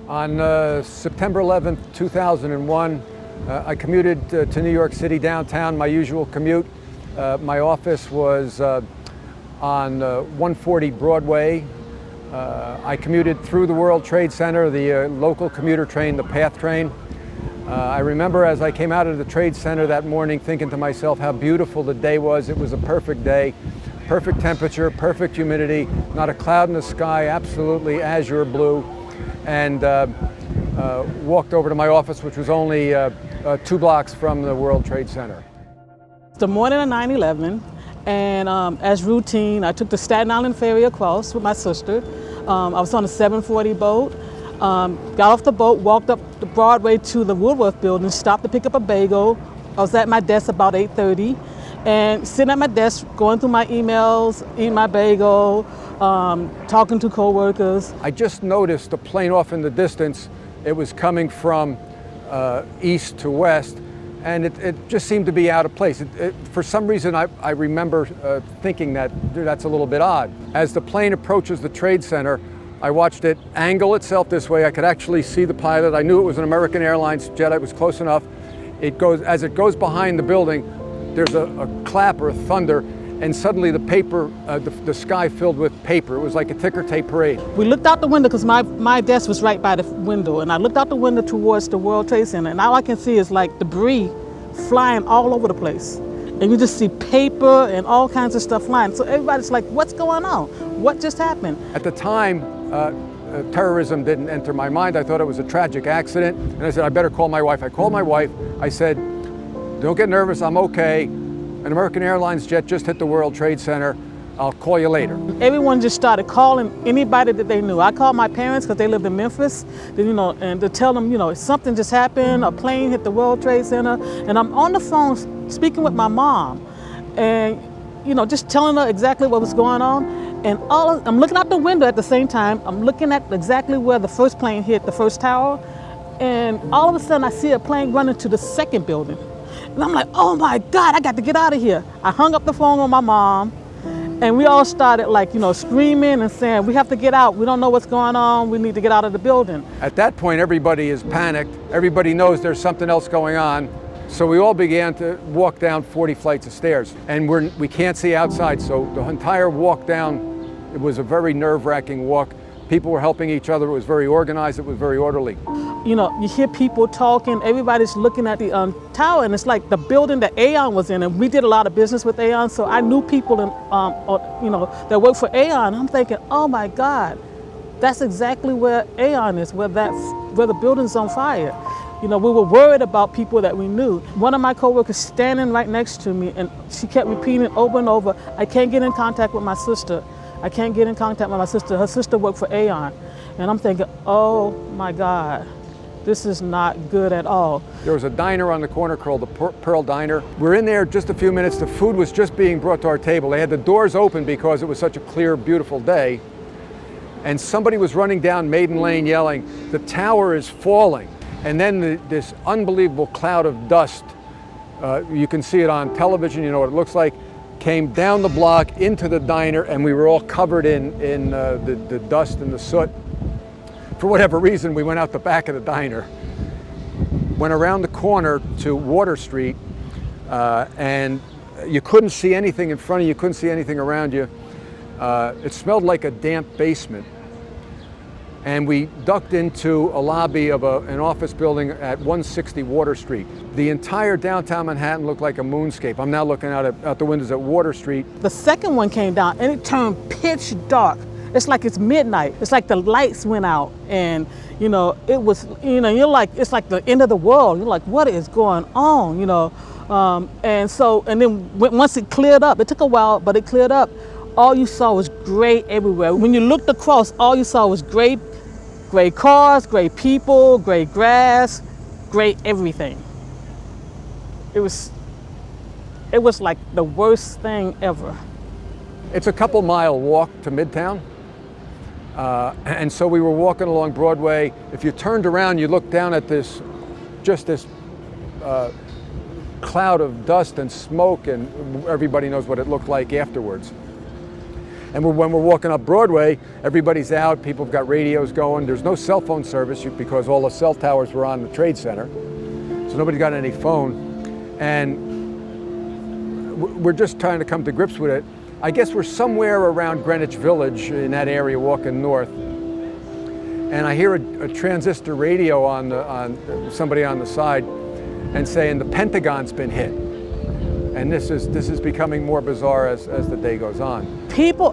On September 11th, 2001, I commuted to New York City downtown, my usual commute. My office was on 140 Broadway. I commuted through the World Trade Center, the local commuter train, the PATH train. I remember as I came out of the Trade Center that morning thinking to myself how beautiful the day was. It was a perfect day, perfect temperature, perfect humidity, not a cloud in the sky, absolutely azure blue. And walked over to my office, which was only 2 blocks from the World Trade Center. The morning of 9/11, and as routine, I took the Staten Island ferry across with my sister. I was on a 740 boat, got off the boat, walked up the Broadway to the Woolworth building, stopped to pick up a bagel. I was at my desk about 8:30, and sitting at my desk, going through my emails, eating my bagel, talking to coworkers. I just noticed a plane off in the distance. It was coming from east to west, and it just seemed to be out of place. For some reason, I remember thinking that that's a little bit odd. As the plane approaches the Trade Center, I watched it angle itself this way. I could actually see the pilot. I knew it was an American Airlines jet. It was close enough. As it goes behind the building, there's a clap or a thunder, and suddenly the sky filled with paper. It was like a ticker tape parade. We looked out the window because my desk was right by the window, and I looked out the window towards the World Trade Center, and all I can see is like debris flying all over the place. And you just see paper and all kinds of stuff flying. So everybody's like, what's going on? What just happened? At the time, terrorism didn't enter my mind. I thought it was a tragic accident, and I said, I better call my wife. I called my wife. I said, don't get nervous, I'm okay. An American Airlines jet just hit the World Trade Center. I'll call you later. Everyone just started calling anybody that they knew. I called my parents because they lived in Memphis, and to tell them, something just happened, a plane hit the World Trade Center. And I'm on the phone speaking with my mom and, just telling her exactly what was going on. And I'm looking out the window at the same time. I'm looking at exactly where the first plane hit the first tower. And all of a sudden I see a plane running to the second building. And I'm like, oh my God, I got to get out of here. I hung up the phone on my mom, and we all started screaming and saying, we have to get out. We don't know what's going on. We need to get out of the building. At that point, everybody is panicked. Everybody knows there's something else going on. So we all began to walk down 40 flights of stairs, and we can't see outside. So the entire walk down, it was a very nerve-wracking walk. People were helping each other. It was very organized. It was very orderly. You hear people talking. Everybody's looking at the tower, and it's like the building that Aon was in. And we did a lot of business with Aon, so I knew people that worked for Aon. I'm thinking, oh my God, that's exactly where Aon is, where the building's on fire. We were worried about people that we knew. One of my coworkers standing right next to me, and she kept repeating over and over, I can't get in contact with my sister. I can't get in contact with my sister. Her sister worked for Aon. And I'm thinking, oh my God, this is not good at all. There was a diner on the corner called the Pearl Diner. We're in there just a few minutes. The food was just being brought to our table. They had the doors open because it was such a clear, beautiful day. And somebody was running down Maiden Lane yelling, the tower is falling. And then this unbelievable cloud of dust, you can see it on television, you know what it looks like, came down the block into the diner, and we were all covered in the dust and the soot. For whatever reason, we went out the back of the diner, went around the corner to Water Street, and you couldn't see anything in front of you, couldn't see anything around you. It smelled like a damp basement. And we ducked into a lobby of an office building at 160 Water Street. The entire downtown Manhattan looked like a moonscape. I'm now looking out the windows at Water Street. The second one came down, and it turned pitch dark. It's like it's midnight. It's like the lights went out, and it was, you're like, it's like the end of the world. You're like, what is going on, and then once it cleared up, it took a while, but it cleared up. All you saw was gray everywhere. When you looked across, all you saw was gray cars, gray people, gray grass, gray everything. It was like the worst thing ever. It's a couple-mile walk to Midtown. And so we were walking along Broadway. If you turned around, you looked down at this cloud of dust and smoke, and everybody knows what it looked like afterwards. And when we're walking up Broadway, everybody's out, people have got radios going. There's no cell phone service because all the cell towers were on the Trade Center. So nobody's got any phone. And we're just trying to come to grips with it. I guess we're somewhere around Greenwich Village in that area walking north. And I hear a transistor radio on somebody on the side and saying the Pentagon's been hit. And this is becoming more bizarre as the day goes on.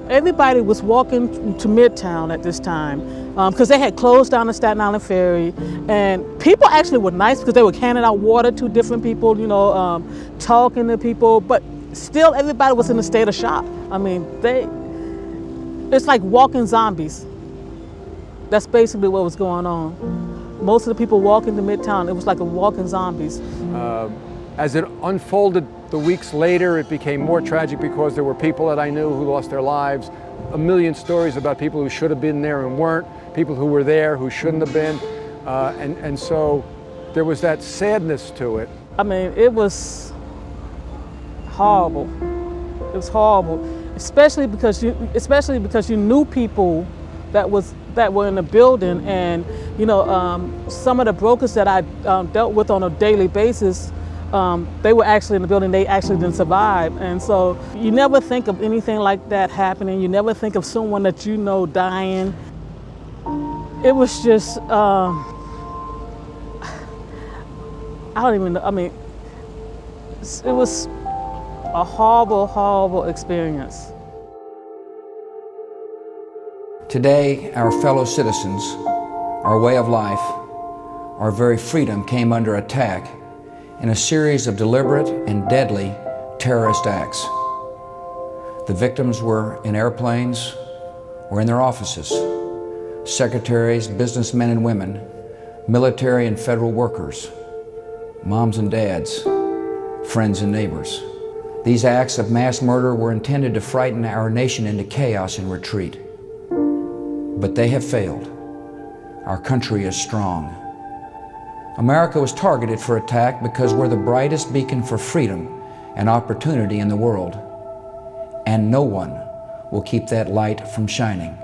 Everybody was walking to Midtown at this time because they had closed down the Staten Island Ferry, and people actually were nice because they were handing out water to different people, talking to people, but still everybody was in a state of shock. I mean, it's like walking zombies. That's basically what was going on. Most of the people walking to Midtown, it was like a walking zombies. As it unfolded the weeks later, it became more tragic because there were people that I knew who lost their lives. A million stories about people who should have been there and weren't, people who were there who shouldn't have been. And so there was that sadness to it. I mean, it was horrible. It was horrible, especially because you knew people that were in the building, and some of the brokers that I dealt with on a daily basis, they were actually in the building. They actually didn't survive, and so you never think of anything like that happening. You never think of someone that you know dying. It was just I don't even know. I mean, it was a horrible, horrible experience. Today, our fellow citizens, our way of life, our very freedom came under attack in a series of deliberate and deadly terrorist acts. The victims were in airplanes or in their offices, secretaries, businessmen and women, military and federal workers, moms and dads, friends and neighbors. These acts of mass murder were intended to frighten our nation into chaos and retreat. But they have failed. Our country is strong. America was targeted for attack because we're the brightest beacon for freedom and opportunity in the world, and no one will keep that light from shining.